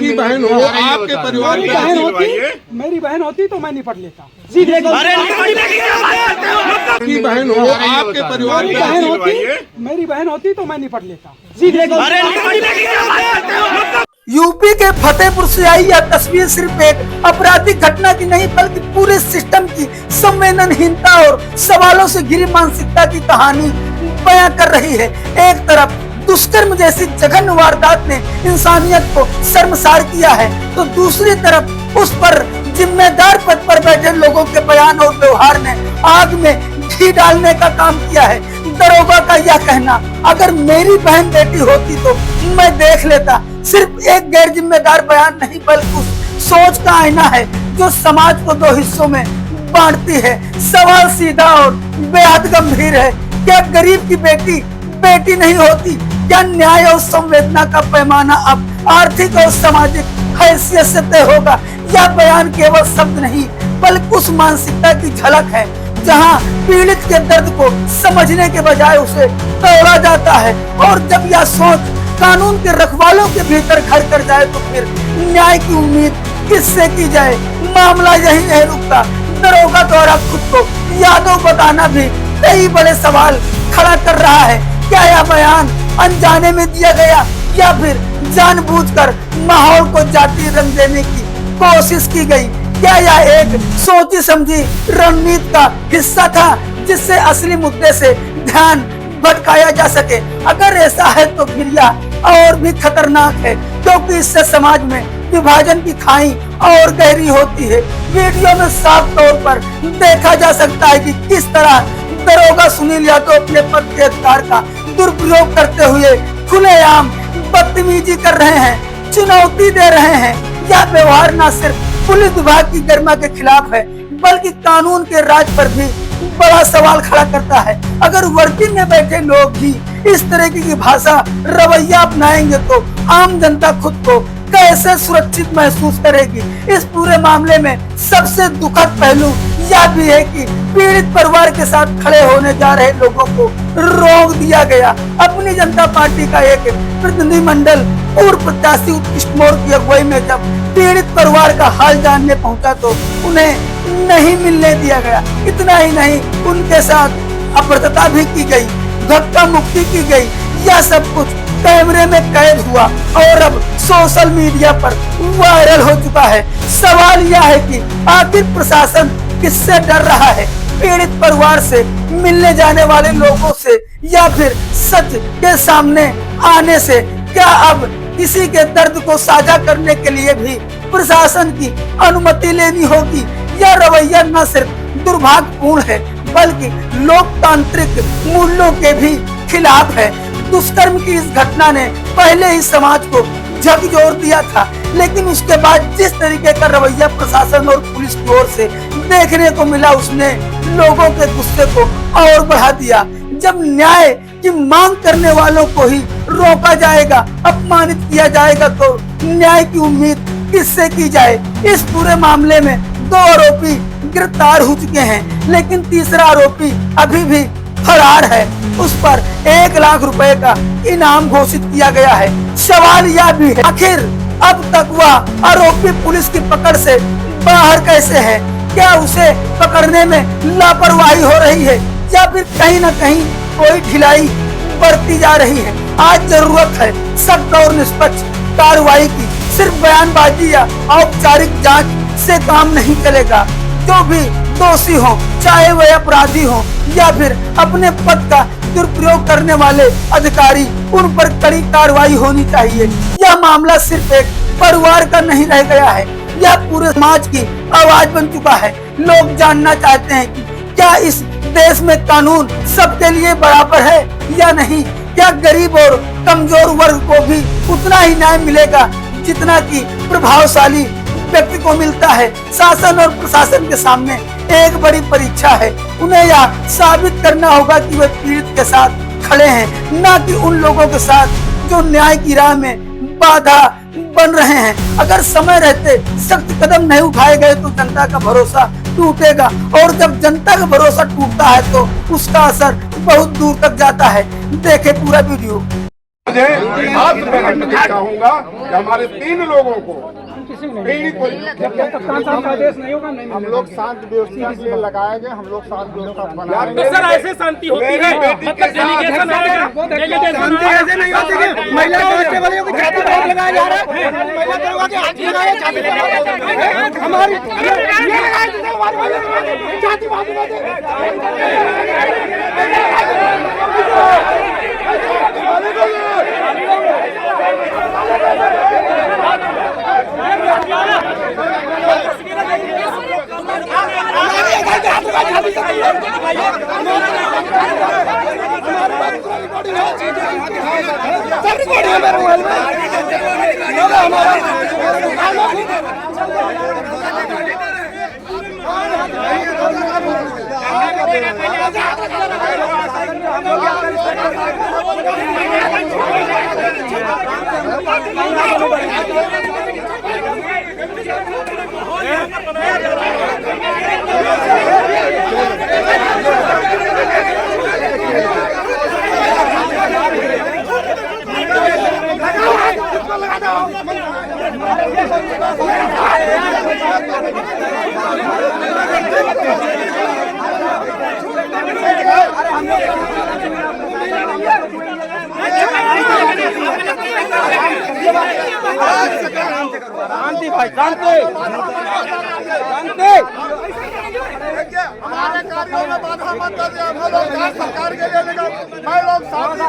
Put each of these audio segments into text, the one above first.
आपकी बहन हो, आपके परिवार मेरी की बहन बहन होती, मेरी बहन होती तो मैं निपट लेता। सीधे आपकी बहन हो, आपके परिवार मेरी की बहन बहन होती, मेरी बहन होती तो मैं निपट लेता। सीधे यूपी के फतेहपुर से आई यह तस्वीर सिर्फ एक आपराधिक घटना की नहीं बल्कि पूरे सिस्टम की संवेदनहीनता और सवालों से घिरी मानसिकता की कहानी बयां कर रही है। एक तरफ दुष्कर्म जैसी जघन्य वारदात ने इंसानियत को शर्मसार किया है, तो दूसरी तरफ उस पर जिम्मेदार पद पर बैठे लोगों के बयान और व्यवहार ने आग में घी डालने का काम किया है। दरोगा का यह कहना, अगर मेरी बहन बेटी होती तो मैं देख लेता, सिर्फ एक गैर जिम्मेदार बयान नहीं बल्कि उस सोच का आईना है जो समाज को दो हिस्सों में बांटती है। सवाल सीधा और बेहद गंभीर है, क्या गरीब की बेटी बेटी नहीं होती? क्या न्याय और संवेदना का पैमाना अब आर्थिक और सामाजिक हैसियत से तय होगा? यह बयान केवल शब्द नहीं बल्कि उस मानसिकता की झलक है जहां पीड़ित के दर्द को समझने के बजाय उसे तोड़ा जाता है, और जब यह सोच कानून के रखवालों के भीतर घर कर जाए तो फिर न्याय की उम्मीद किससे की जाए? मामला यही नहीं रुकता। दरोगा द्वारा खुद को यादों बताना भी कई बड़े सवाल खड़ा कर रहा है। क्या यह बयान अनजाने में दिया गया या फिर जानबूझकर माहौल को जाति रंग देने की कोशिश की गई? क्या यह एक सोची समझी रणनीति का हिस्सा था जिससे असली मुद्दे से ध्यान भटकाया जा सके? अगर ऐसा है तो फिर यह और भी खतरनाक है, क्योंकि इससे समाज में विभाजन की खाई और गहरी होती है। वीडियो में साफ तौर पर देखा जा सकता है कि किस तरह दरोगा सुनील यादव अपने पद के अधिकार का दुरुपयोग करते हुए खुलेआम बदतमीजी कर रहे हैं, चुनौती दे रहे हैं। यह व्यवहार न सिर्फ पुलिस विभाग की गरिमा के खिलाफ है बल्कि कानून के राज पर भी बड़ा सवाल खड़ा करता है। अगर वर्किंग में बैठे लोग भी इस तरह की भाषा रवैया अपनाएंगे तो आम जनता खुद को कैसे सुरक्षित महसूस करेगी? इस पूरे मामले में सबसे दुखद पहलू यह भी है कि पीड़ित परिवार के साथ खड़े होने जा रहे लोगों को रोक दिया गया। अपनी जनता पार्टी का एक प्रतिनिधिमंडल पूर्व प्रत्याशी उत्कृष्ट मौर्य की अगुवाई में जब पीड़ित परिवार का हाल जानने पहुंचा तो उन्हें नहीं मिलने दिया गया। इतना ही नहीं, उनके साथ अपहृतता भी की गई, धक्का मुक्ति की गई। यह सब कुछ कैमरे में कैद हुआ और अब सोशल मीडिया पर वायरल हो चुका है। सवाल यह है कि आखिर प्रशासन किससे डर रहा है? पीड़ित परिवार से, मिलने जाने वाले लोगों से, या फिर सच के सामने आने से? क्या अब किसी के दर्द को साझा करने के लिए भी प्रशासन की अनुमति लेनी होगी? यह रवैया न सिर्फ दुर्भाग्यपूर्ण है बल्कि लोकतांत्रिक मूल्यों के भी खिलाफ है। दुष्कर्म की इस घटना ने पहले ही समाज को झकझोर दिया था, लेकिन उसके बाद जिस तरीके का रवैया प्रशासन और पुलिस की ओर से देखने को मिला उसने लोगों के गुस्से को और बढ़ा दिया। जब न्याय की मांग करने वालों को ही रोका जाएगा, अपमानित किया जाएगा, तो न्याय की उम्मीद किससे की जाए? इस पूरे मामले में 2 आरोपी गिरफ्तार हो चुके हैं, लेकिन तीसरा आरोपी अभी भी फरार है। उस पर 1 लाख रुपए का इनाम घोषित किया गया है। सवाल यह भी है, आखिर अब तक वह आरोपी पुलिस की पकड़ से बाहर कैसे है? क्या उसे पकड़ने में लापरवाही हो रही है या फिर कहीं न कहीं कोई ढिलाई बरती जा रही है? आज जरूरत है सख्त और निष्पक्ष कार्रवाई की। सिर्फ बयानबाजी या औपचारिक जांच से काम नहीं चलेगा। जो भी दोषी हो, चाहे वह अपराधी हो या फिर अपने पद का दुरुपयोग करने वाले अधिकारी, उन पर कड़ी कार्रवाई होनी चाहिए। यह मामला सिर्फ एक परिवार का नहीं रह गया है, यह पूरे समाज की आवाज बन चुका है। लोग जानना चाहते हैं कि क्या इस देश में कानून सबके लिए बराबर है या नहीं? क्या गरीब और कमजोर वर्ग को भी उतना ही न्याय मिलेगा जितना कि प्रभावशाली व्यक्ति को मिलता है? शासन और प्रशासन के सामने एक बड़ी परीक्षा है। उन्हें यह साबित करना होगा कि वे पीड़ित के साथ खड़े हैं, न कि उन लोगों के साथ जो न्याय की राह में बाधा बन रहे हैं। अगर समय रहते सख्त कदम नहीं उठाए गए तो जनता का भरोसा टूटेगा, और जब जनता का भरोसा टूटता है तो उसका असर बहुत दूर तक जाता है। देखें पूरा वीडियो। मुझे आपसे मैं चाहूंगा कि हमारे 3 लोगों को पीड़ित को कप्तान साहब का आदेश नहीं होगा, नहीं हम लोग शांत व्यवस्था के लिए लगाए गए, हम लोग शांत व्यवस्था बनाएंगे। सर ऐसे शांति होती है, मतलब डेलीगेशन आएगा, डेलीगेशन ऐसे नहीं होती कि महिला कांस्टेबलों की छाती पर लगाया जा रहा है, महिला दरोगा के हाथ लगाया छाती पर हमारी छाती शांति भाई, शांति शांति। हमारे कार्यों में बाधा मत करिए, हम लोग सरकार के लिए निकल, मैं लोग शांति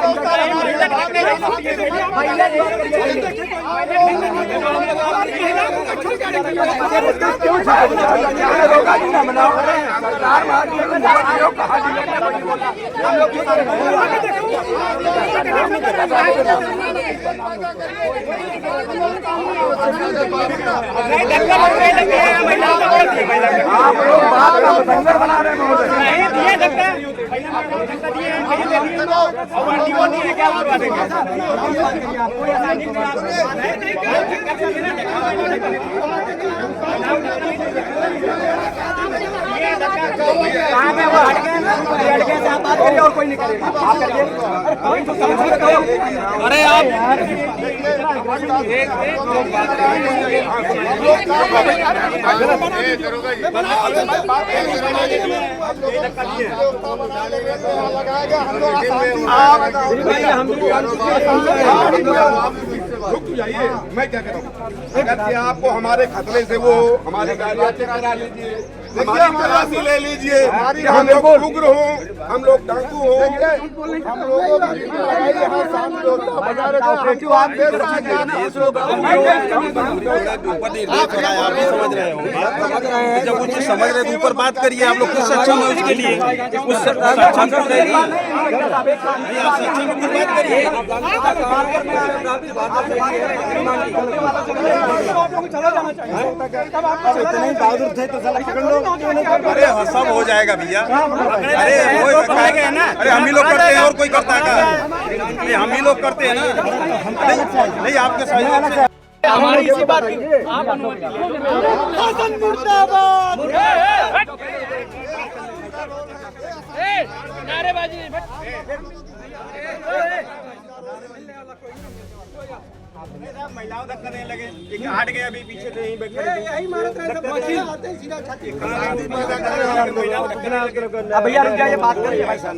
बना रहे और कोई नहीं करेगा। अरे आप मैं क्या करूँ, अगर आपको हमारे खतरे से वो हमारे गाड़ी करा लीजिए, तलाशी ले लीजिए, हम लोग उग्र हो, हम लोग डाकू हो, हम लोगों जब कुछ समझ रहे तो ऊपर बात करिए, आप लोग कुछ सक्षम है उसके लिए, कुछ सक्षम तो करिए, आप सक्षम कुछ बात करिए। इतने बहादुर थे तो साला पकड़ लो। अरे सब हो जाएगा भैया, अरे हो सकता है ना, अरे हम ही लोग करते हैं और कोई करता है, हम ही लोग करते हैं ना, नहीं आपके सहयोग से हमारी इसी बात की आप नारेबाजी महिलाओं तक करने लगे, एक हट गए अभी पीछे से यहीं बैठे यही मारत रहे सीधा छाती। अब भैया रुक जाइए, बात करिए भाई साहब।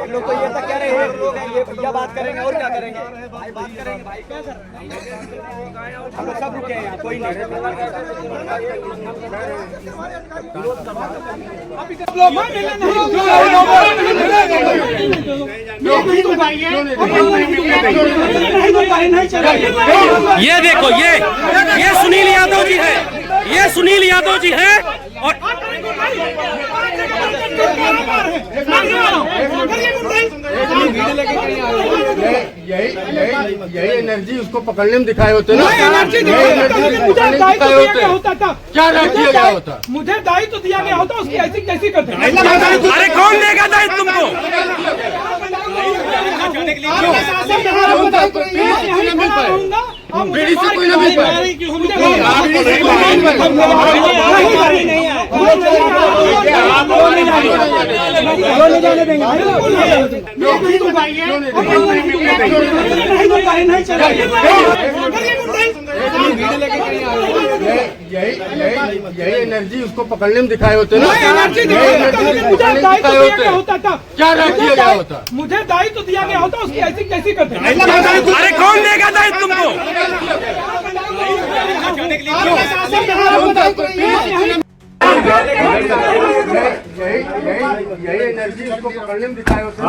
हम लोग तो ये तक कह रहे हैं लोग हैं, ये भैया बात करेंगे और क्या करेंगे भाई, बात करेंगे भाई, क्या कर हम लोग सब रुके हैं यहाँ, कोई नहीं। ये देखो, ये सुनील यादव जी है, ये सुनील यादव जी है और यही एनर्जी उसको पकड़ने में दिखाए होते ना, क्या दिया गया होता, मुझे दायित्व दिया गया होता, उसकी ऐसी कैसी करते। अरे कौन देगा दायित्व तुमको? बीड़ी से कोई ना मिल पाए, जाने देंगे यही एनर्जी उसको पकड़ने में दिखाए होते ना। क्या किया गया होता? मुझे दायित्व दिया गया होता, उसकी ऐसी कैसी करते? अरे कौन देगा दायित्व तुमको? यही एनर्जी उसको पकड़ने में दिखाए होते ना।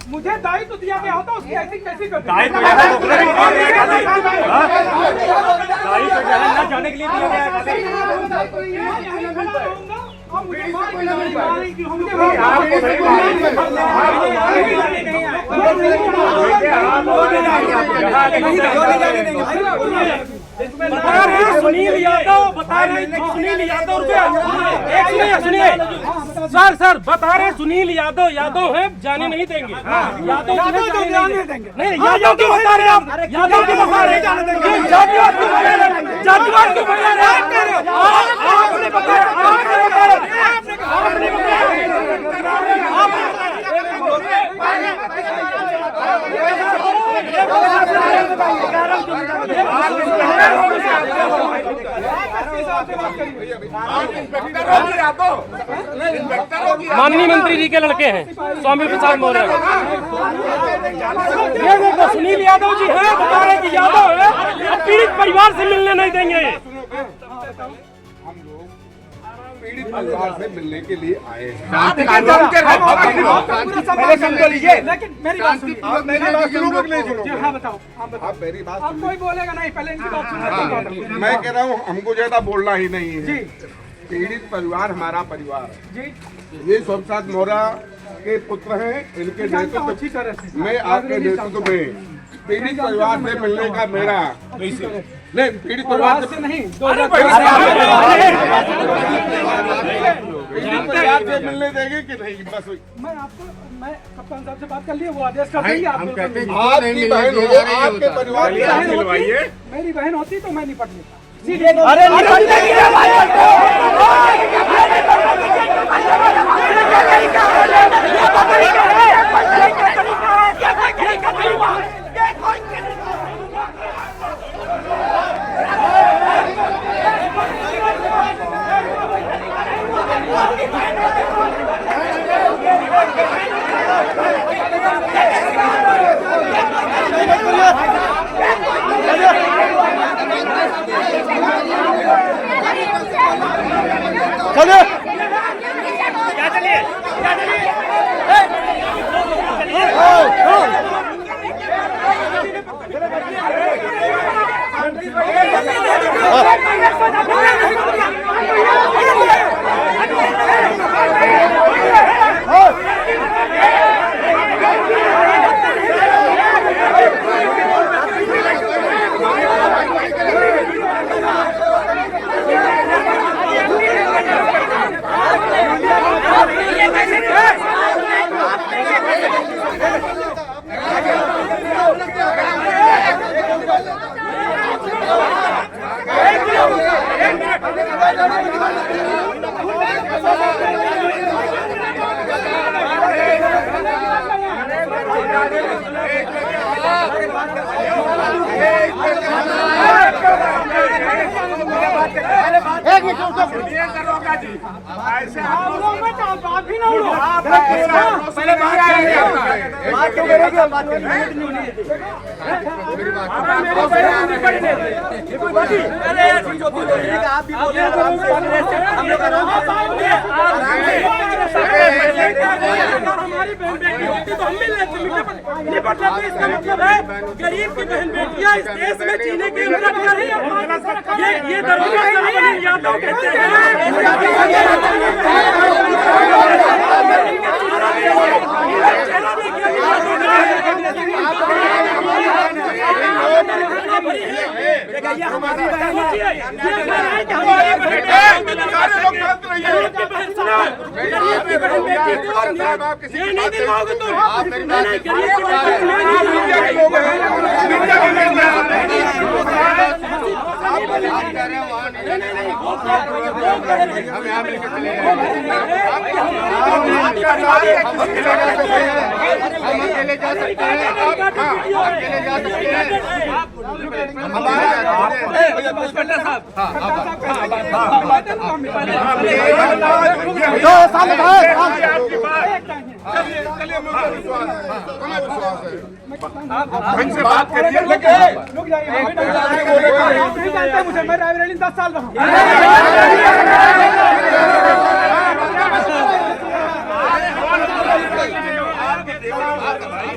मुझे दायित्व दिया गया होता, उसकी ऐसी कैसी करते? जाने के लिए दिया गया सुनील यादव बता रहे, सुनील यादव सुनिए सर बता रहे सुनील यादव है, जाने नहीं देंगे। यादव नहीं, यादव क्यों बता रहे आप? यादव क्यों बता रहे? जातिवाद क्यों बता रहे? जातिवाद क्यों बता रहे? आपने बताया, माननीय मंत्री जी के लड़के हैं स्वामी प्रसाद मौर्य। ये देखो सुनील यादव जी हैं, बता रहे कि यादव है, पीड़ित परिवार से मिलने नहीं देंगे। हम लोग पीड़ित परिवार से मिलने के लिए आए हैं। लेकिन मेरी बात सुनिए। आप मेरी बात सुनोगे नहीं सुनोगे? हाँ बताओ, आप मेरी बात अब कोई बोलेगा नहीं, पहले इनकी बात सुनिए। मैं कह रहा हूँ हमको ज्यादा बोलना ही नहीं है। पीड़ित परिवार हमारा परिवार है। ये सोमनाथ मौर्य के पुत्र हैं, इनके नेतृत्व अच्छी तरह से मैं आपके नेतृत्व में पीड़ित परिवार से मिलने का मेरा नहीं, पीड़ित परिवार से नहीं, पीड़ित परिवार से मिलने देंगे कि नहीं? बस मैं कप्तान साहब से बात कर लिए, वो आदेश कर देंगे। आप आपकी बहन हो, आपके परिवार के साथ मिलवाइए। मेरी बहन होती तो मैं निपट लेता। अरे ऐसे आप लोग में तो बात भी ना उड़ो। पहले बात क्यों करेगी? आप भी बोले, हमारी बहन बेटी होती तो हम भी निपट लेते। इसका मतलब है गरीब की बहन बेटियां इस देश में जीने के अधिकार है। ये दरोगा यादव कहते हैं। हमारी बहन साहब आप किसी ये नहीं दिलवाओगे तुम। नहीं नहीं, गरीब मीडिया के लोग हैं, मीडिया के लोग हैं। हम यहाँ मिलकर चले गए। हम अकेले जा सकते हैं। अकेले जा सकते हैं। चलिए मुझे विश्वास है, हमें विश्वास है। हमसे बात करिए लेकिन नहीं जानते मुझे, मैं रायबरेली 10 साल रहा हूँ।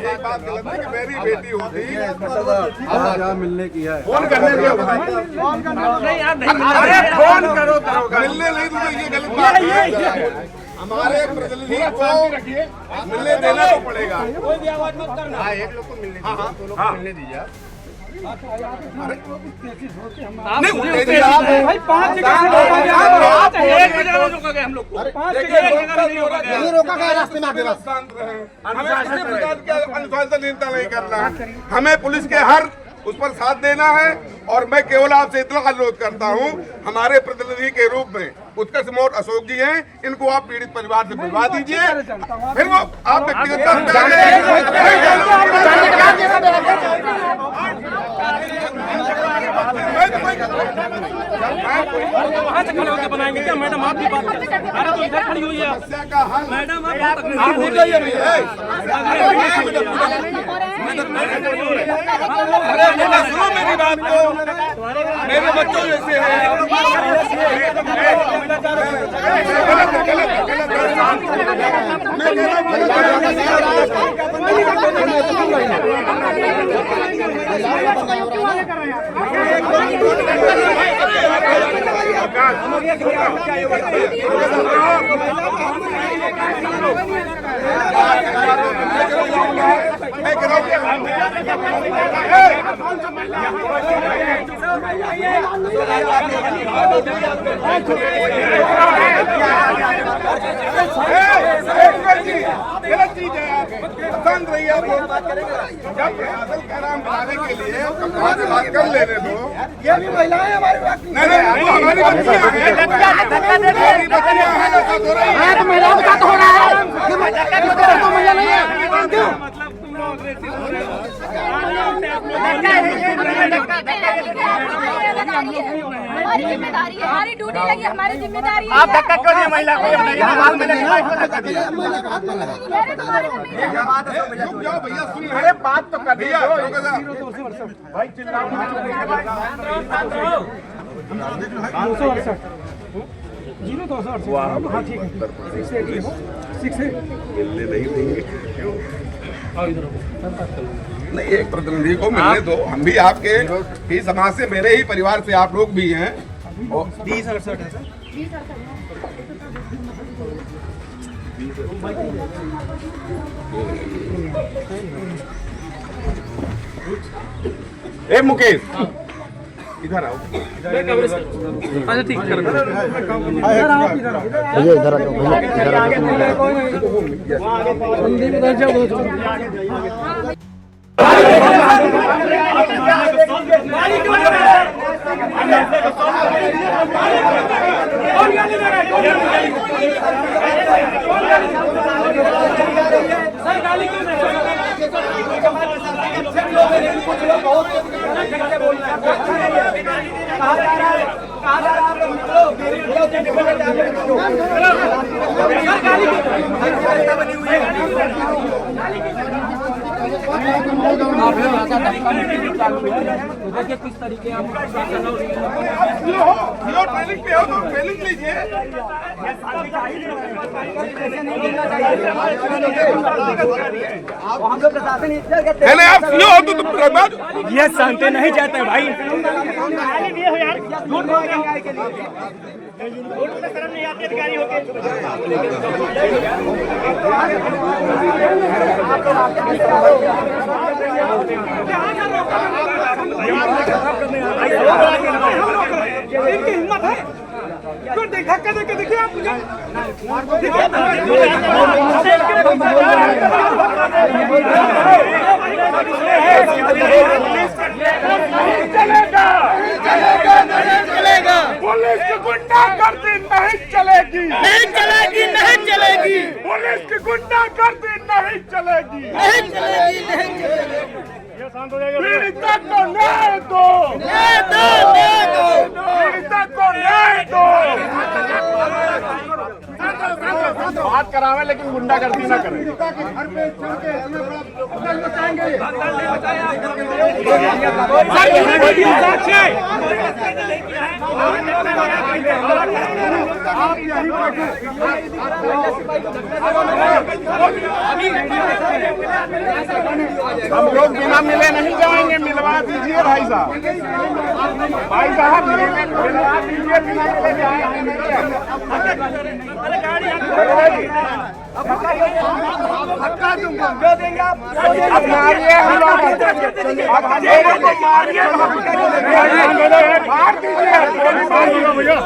एक बात गलत है कि मेरी बेटी होती मिलने की है फोन करने दिया अरे फोन करो मिलने नहीं तो ये गलत बात है। हमारे प्रतिनिधि को मिलने देना तो पड़ेगा। कोई भी आवाज मत करना। हाँ, एक लोग को मिलने दीजिए, 2 लोग को मिलने दीजिए। नहीं भाई 5 जगह से एक जगह रोका गया हम लोग को। 5 जगह नहीं रोका गया। रास्ते में आगे शांत रहें। हमें किसी प्रकार की अनुशासनहीनता नहीं करना है। हमें पुलिस के हर उस पर साथ देना है और मैं केवल आपसे इतना अनुरोध करता हूं, हमारे प्रतिनिधि के रूप में उत्कर्ष मोड़ अशोक जी हैं, इनको आप पीड़ित परिवार से मिलवा दीजिए। फिर वो आप व्यक्तिगत वहाँ से खड़े होकर बनाएंगे क्या मैडम? आप भी बात करें। अरे तो इधर खड़ी हुई है मैडम, आप सुनो मेरी बात को, मेरे बच्चों जैसे हैं। गलत चीज है, शांत रहिए। आप जब प्रशासन का नाम बनाने के लिए कप्तान से बात कर लेने दो। ये भी महिलाएं हमारे नहीं नहीं, वो हमारी बच्चियां हैं। हमारी बच्चियां हैं, ऐसा तो नहीं है। तो महिलाओं का तो हो रहा है। तो महिला नहीं है। हमारी जिम्मेदारी है, हमारी ड्यूटी लगी, हमारी जिम्मेदारी है। आप धक्का क्यों दिए महिला को? रुक जाओ भैया, सुन अरे बात तो कर भैया। भाई चिल्लाओ मत। 0268। हाँ ठीक है, 6 मिलने नहीं देंगे। नहीं, एक प्रतिनिधि को मिलने दो। हम भी आपके ही समाज से, मेरे ही परिवार से आप लोग भी हैं। 2068 है सर। ए मुकेश, इधर आओ। अच्छा ठीक है। देखिए किस तरीके आप ट्रेनिंग पे हो तो ट्रेनिंग लीजिए। पहले आप सुनो तो ये शांति नहीं चाहते भाई। इनकी हिम्मत है। धक्का देके देखिए आप चलेगा पुलिस की गुंडागर्दी नहीं चलेगी नहीं चलेगी नहीं चलेगी पुलिस की गुंडागर्दी नहीं चलेगी नहीं चलेगी नहीं चलेगी पीड़िता को न्याय दो न्याय दो न्याय दो पीड़िता को न्याय दो बात करावे लेकिन गुंडागर्दी ना करें हम लोग बिना मिले नहीं जाएंगे मिलवा दीजिए भाई साहब मिलवा दीजिए बिना मिले जाएंगे धक्का दूंगा जो देंगे आप मारिए हम लोग अब हम लोगों को मारिए मार दीजिए भैया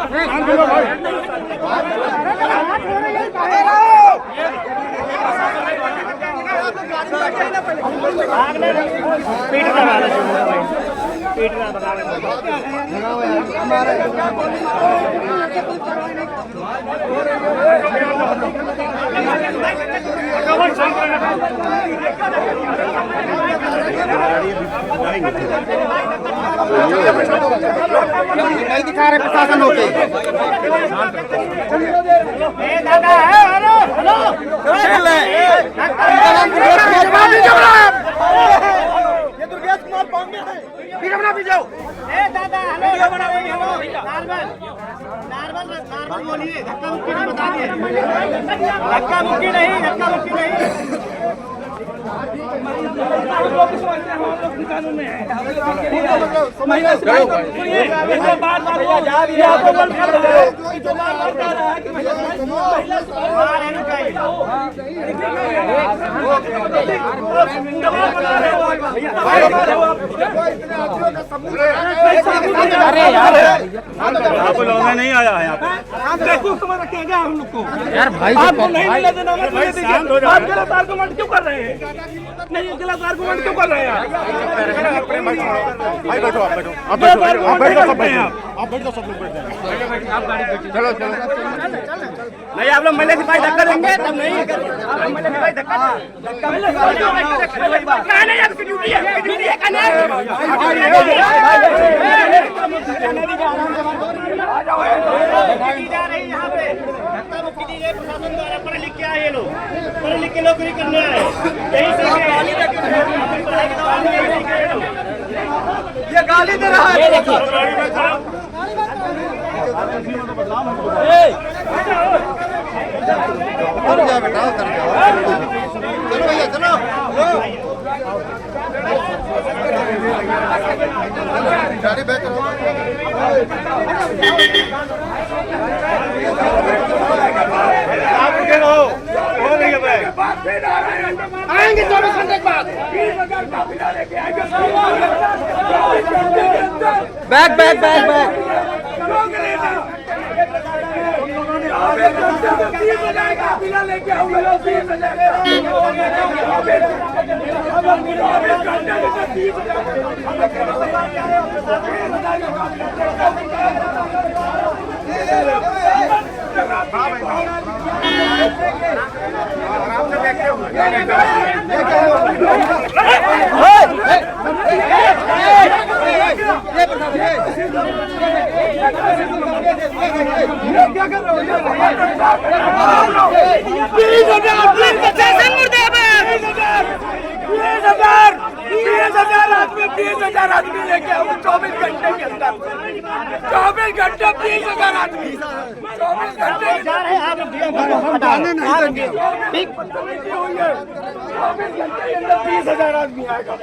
नहीं दिखा रहे प्रशासन होते ये दुर्गेश कुमार बॉम्बे है वीडियो बना जाओ ए दादा वीडियो बना नॉर्मल बोलिए धक्का मुक्की नहीं बता दिए धक्का मुक्की नहीं कानून में है नहीं आया है यहाँ पे रखेगा हम लोग को यार भाई आपको नहीं मिला देना आप गलत आर्गुमेंट क्यों कर रहे हैं नहीं गलत आर्गुमेंट क्यों कर रहे हैं भाई बैठो आप बैठो आप बैठो सब बैठो आप बैठो सब लोग बैठो आप गाड़ी बैठो चलो नहीं आप लोग महिला सिपाही धक्का देंगे तब नहीं महिला सिपाही धक्का नहीं आपकी ड्यूटी है जा रही यहाँ पे धक्का मुक्की दी गई प्रशासन द्वारा पढ़े लिख के आए ये लोग पढ़े लिख के नौकरी करने आए यही ये गाली दे रहा है बेटा चलो भैया चलो गाड़ी बैठ आएंगे 24 घंटे के बाद बैक बैक बैक बैक आदमी लेके आओ 24 घंटे के अंदर 24 घंटे 20,000 आदमी 24 घंटे हटाने नहीं देंगे 20,000 आदमी आएगा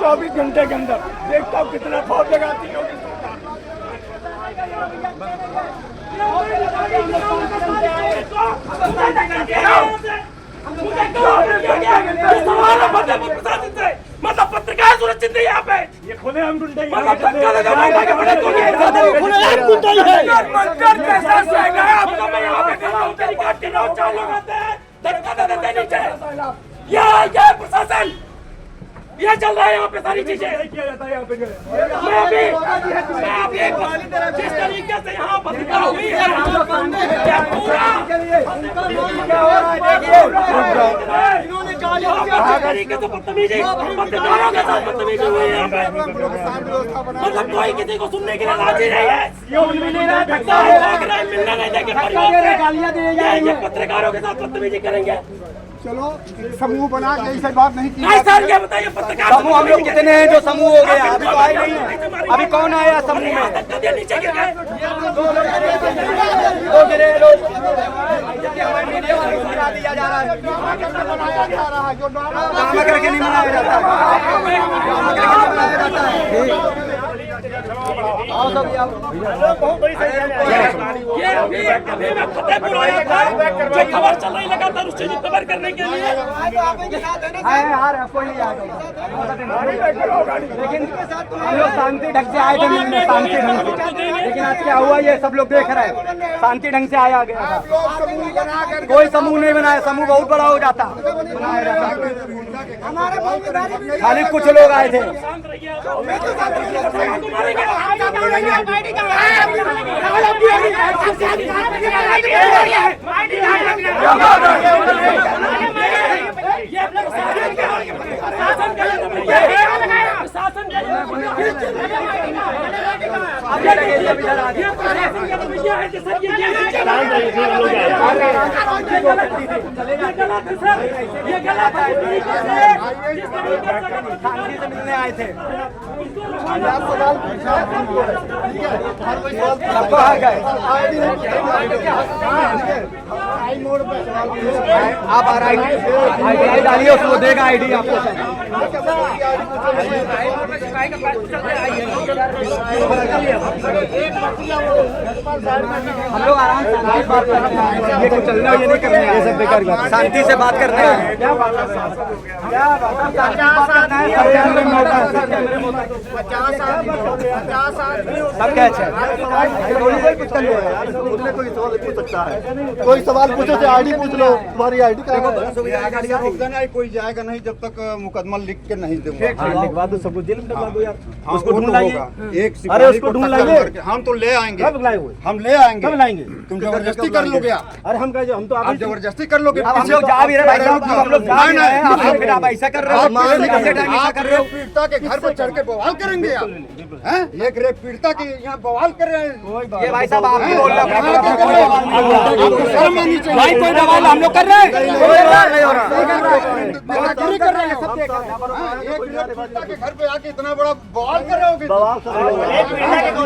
24 घंटे के अंदर देखता हूँ कितना फौज लगाती होगी मतलब पत्रकार सुरक्षित नहीं यहाँ पे खुले हम गुंडे प्रशासन ये चल रहा है यहाँ पे सारी चीजें किया जाता है यहाँ पे मैं अभी जिस तरीके से यहाँ पत्रिका हुई है तरीके से बदतमीजी पत्रकारों के साथ बदतमीजी हुई है मतलब कोई किसी को सुनने के लिए राजी नहीं है मिलना नहीं देंगे गालियाँ दी जाएंगे पत्रकारों के साथ बदतमीजी करेंगे चलो समूह बना के ऐसी बात नहीं की सर ये बताइए पत्रकार समूह हम लोग कितने हैं जो समूह हो गया अभी तो आए नहीं है अभी कौन आया समूह में नीचे गिर गए दिया जा रहा है बनाया जा रहा है जो काम करके नहीं मनाया ये अभी मैं फतेहपुर आया था जो खबर चल रही लगातार उस चीज कवर करने के लिए लेकिन हम लोग शांति ढंग से आए थे मिलने शांति ढंग से लेकिन आज क्या हुआ ये सब लोग देख रहे हैं शांति ढंग से आया गया था समूह बना कर कोई समूह नहीं बनाया समूह बहुत बड़ा हो जाता खाली कुछ लोग आए थे शांति से मिलने आए थे आप आई डालिए उसको देगा आईडी आपको हम लोग आराम से बात कर रहे हैं ये कुछ चल रहा है ये नहीं करना है ये सब बेकार बात शांति से बात करना है क्या बात करना है सब क्या अच्छा कोई सवाल पूछो तो आईडी पूछ लो तुम्हारी आईडी का कोई जाएगा नहीं जब तक मुकदमा लिख के नहीं दूंगा लिखवा दो सब कुछ जेल में डलवा दो यार उसको ढूंढ लाएंगे एक अरे उसको ढूंढ लाएंगे हम तो ले आएंगे कब लाए हुए हम ले आएंगे कब लाएंगे तुम जबरदस्ती कर लोगे अरे हम कहे हम तो आप जबरदस्ती कर लोगे हम लोग जा भी रहे भाई साहब हम लोग जा भी रहे हैं आप फिर आप ऐसा कर रहे हो आप रेप पीड़िता के घर पर चढ़ के बवाल करेंगे आप हैं एक रेप पीड़िता के यहाँ बवाल कर रहे हैं ये भाई साहब आप भी बोल रहे हैं भाई कोई बवाल हम लोग कर रहे हैं कोई बवाल नहीं हो रहा कर रहे हैं सब देख रहे हैं एक रेप पीड़िता के घर पे आके इतना बड़ा बवाल कर रहे हो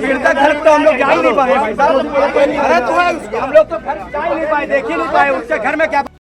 पीड़िता घर तो हम लोग जा ही नहीं पाए भाई साहब अरे तो हम लोग तो घर जा ही नहीं पाए देख ही नहीं पाए उसके घर में क्या